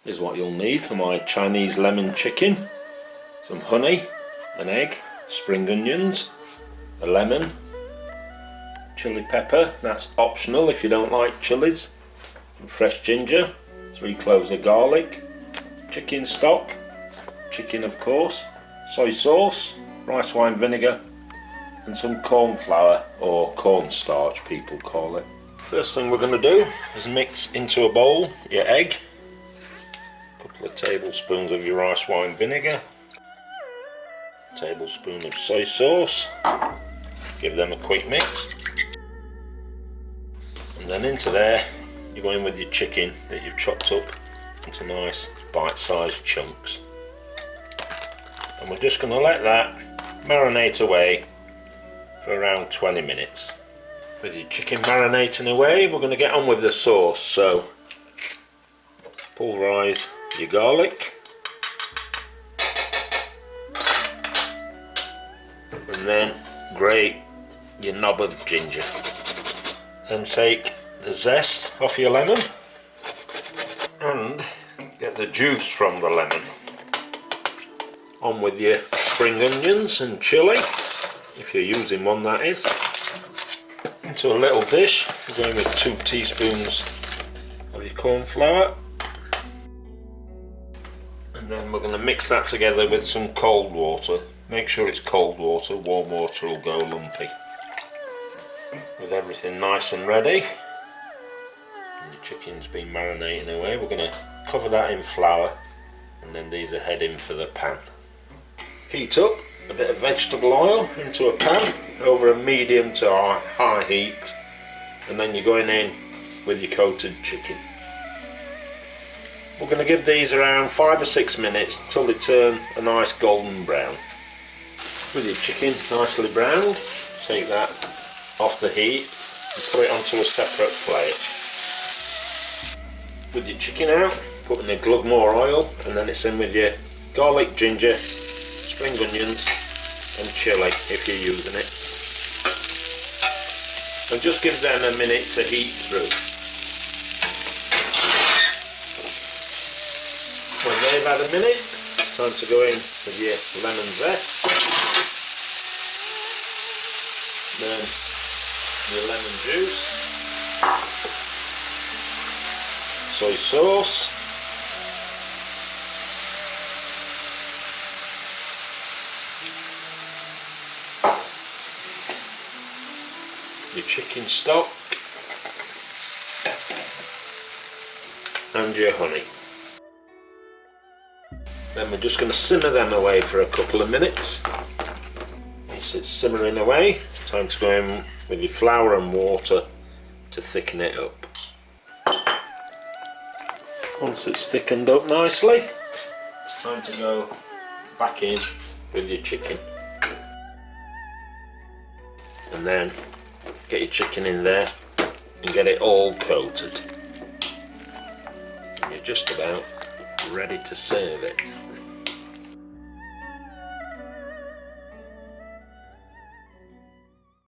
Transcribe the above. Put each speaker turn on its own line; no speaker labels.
is what you'll need for my Chinese lemon chicken. Some honey, an egg, spring onions, a lemon, chili pepper, that's optional if you don't like chilies, some fresh ginger, 3 cloves of garlic, chicken stock, chicken of course, soy sauce, rice wine vinegar, and some corn flour or cornstarch people call it. First thing we're going to do is mix into a bowl your egg, a couple of tablespoons of your rice wine vinegar, a tablespoon of soy sauce, give them a quick mix, and then into there you go in with your chicken that you've chopped up into nice bite-sized chunks, and we're just going to let that marinate away for around 20 minutes. With your chicken marinating away, we're going to get on with the sauce. So pulverise your garlic, and then grate your knob of ginger. Then take the zest off your lemon and get the juice from the lemon. On with your spring onions and chilli, if you're using one that is. Into a little dish, we're going with 2 teaspoons of your corn flour, and then we're going to mix that together with some cold water. Make sure it's cold water, warm water will go lumpy. With everything nice and ready, and your chicken's been marinating away, we're going to cover that in flour, and then these are heading for the pan. Heat up a bit of vegetable oil into a pan over a medium to high heat, and then you're going in with your coated chicken. We're going to give these around 5 or 6 minutes until they turn a nice golden brown. With your chicken nicely browned, take that off the heat and put it onto a separate plate. With your chicken out, put in a glug more oil, and then it's in with your garlic, ginger, spring onions and chilli if you're using it, and just give them a minute to heat through. When they've had a minute, it's time to go in with your lemon zest, then your lemon juice, soy sauce, your chicken stock, and your honey. Then we're just going to simmer them away for a couple of minutes. Once it's simmering away, it's time to go in with your flour and water to thicken it up. Once it's thickened up nicely, it's time to go back in with your chicken. And then get your chicken in there and get it all coated. And you're just about ready to serve it.